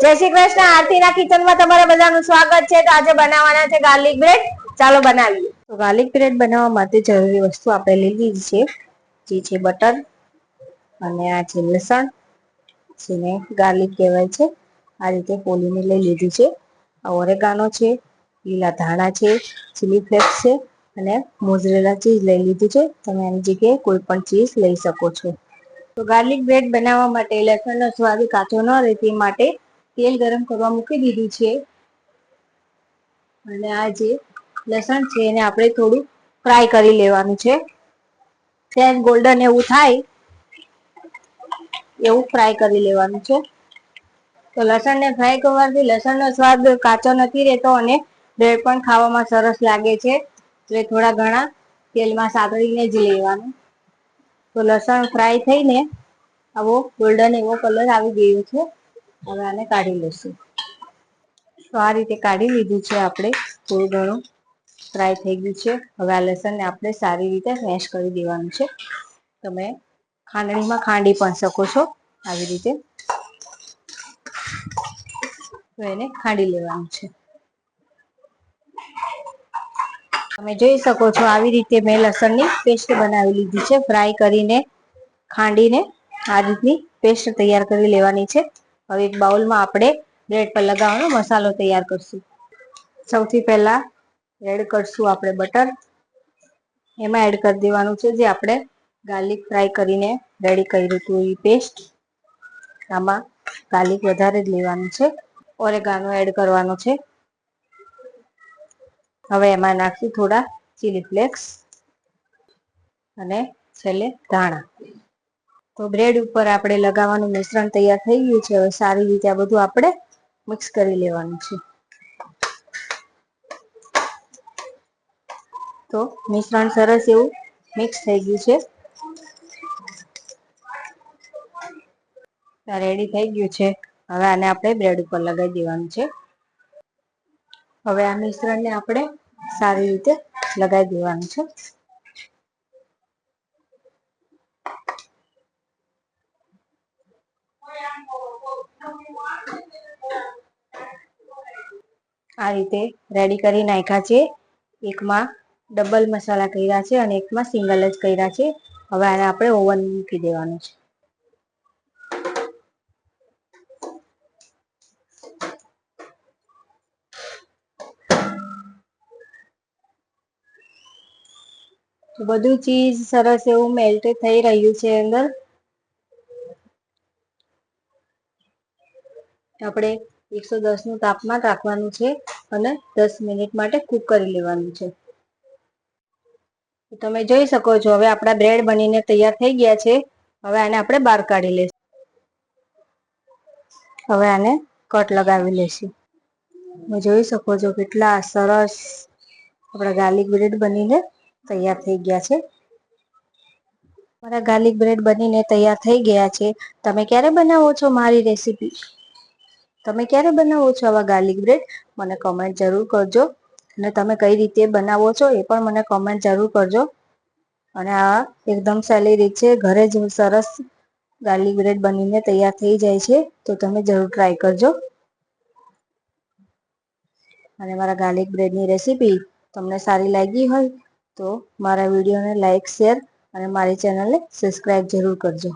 જય શ્રી કૃષ્ણ. આરતીના કિચનમાં તમારા બધાનું સ્વાગત છે. તો આજે બનાવવાના છે ગાર્લિક બ્રેડ. ચાલો બનાવીએ. તો ગાર્લિક બ્રેડ બનાવવા માટે જરૂરી વસ્તુ આપણે લીધી છે, જે છે બટર, અને આ છે લસણ, જેને ગાર્લિક કહેવાય છે. આ રીતે ફોલીને લઈ લીધું છે. આ ઓરેગાનો છે, લીલા ધાણા છે, ચીલી ફ્લેક્સ છે, અને મોઝરેલા ચીઝ લઈ લીધું છે. તમે આની જગ્યાએ કોઈ પણ ચીઝ લઈ શકો છો. તો ગાર્લિક બ્રેડ બનાવવા માટે લસણનો સ્વાદ કાચો ન રહે તે માટે તેલ ગરમ કરવા મૂકી દીધું છે. અને આ જે લસણ છે એને આપણે થોડું ફ્રાય કરી લેવાનું છે. ત્યાં ગોલ્ડન એવું થાય એવું ફ્રાય કરી લેવાનું છે. તો લસણ ને ફ્રાય કરવાથી લસણનો સ્વાદ કાચો નથી રહેતો અને બ્રેડ પણ ખાવામાં સરસ લાગે છે. એટલે થોડા ઘણા તેલમાં સાતળીને જ લેવાનું. તો લસણ ફ્રાય થઈને આવો ગોલ્ડન એવો કલર આવી ગયો છે. હવે આને કાઢી લેશું. તો આ રીતે કાઢી લીધું છે આપણે. થોડું ઘણું ફ્રાય થઈ ગયું છે. હવે આ લસણને આપણે સારી રીતે મેશ કરી દેવાનું છે. તમે ખાંડણીમાં ખાંડી પણ શકો છો આવી રીતે. તો એને ખાંડી લેવાનું છે. તમે જોઈ શકો છો આવી રીતે મેં લસણની પેસ્ટ બનાવી લીધી છે. ફ્રાય કરીને ખાંડીને આ રીતની પેસ્ટ તૈયાર કરી લેવાની છે. હવે એક બાઉલમાં આપણે બ્રેડ પર લગાવવાનો મસાલો તૈયાર કરશું. સૌથી પહેલા એડ કરશું આપણે બટર. એમાં એડ કરી દેવાનું છે જે આપણે ગાર્લિક ફ્રાય કરીને રેડી કર્યું હતું એ પેસ્ટ. આમાં ગાર્લિક વધારે જ લેવાનું છે. ઓરેગાનો એડ કરવાનો છે. હવે એમાં નાખશું થોડા ચીલી ફ્લેક્સ અને છેલ્લે ધાણા. તો બ્રેડ ઉપર આપણે લગાવવાનું મિશ્રણ તૈયાર થઈ ગયું છે. હવે સારી રીતે આ બધું આપણે મિક્સ કરી લેવાનું છે. તો મિશ્રણ સરસ એવું મિક્સ થઈ ગયું છે. રેડી થઈ ગયું છે. હવે આને આપણે બ્રેડ ઉપર લગાવી દેવાનું છે. હવે આ મિશ્રણને આપણે સારી રીતે લગાવી દેવાનું છે. આ રીતે રેડી કરી નાખ્યા છે. એકમાં ડબલ મસાલા કર્યા છે અને એકમાં સિંગલ જ કર્યા છે. હવે આને આપણે ઓવન મૂકી દેવાનું છે. તો બધું ચીઝ સરસ એવું મેલ્ટ થઈ રહ્યું છે અંદર. આપણે 110 નું તાપમાન રાખવાનું છે અને 10 મિનિટ માટે કૂક કરી લેવાનું છે. તમે જોઈ શકો છો હવે આપણા બ્રેડ બનીને તૈયાર થઈ ગયા છે. હવે આને આપણે બહાર કાઢી લઈશું. હવે આને કટ લગાવી લેશું. તમે જોઈ શકો છો કેટલા સરસ આપણા ગાર્લિક બ્રેડ બનીને તૈયાર થઈ ગયા છે. મારા ગાર્લિક બ્રેડ બનીને તૈયાર થઈ ગયા છે. તમે ક્યારે બનાવો છો મારી રેસીપી? તમે ક્યારે બનાવો છો આવા ગાર્લિક બ્રેડ? મને કમેન્ટ જરૂર કરજો. અને તમે કઈ રીતે બનાવો છો એ પણ મને કમેન્ટ જરૂર કરજો. અને આ એકદમ સહેલી રીત છે. ઘરે જ સરસ ગાર્લિક બ્રેડ બનીને તૈયાર થઈ જાય છે. તો તમે જરૂર ટ્રાય કરજો. અને મારા ગાર્લિક બ્રેડની રેસીપી તમને સારી લાગી હોય તો મારા વિડીયોને લાઈક, શેર અને મારી ચેનલને સબસ્ક્રાઇબ જરૂર કરજો.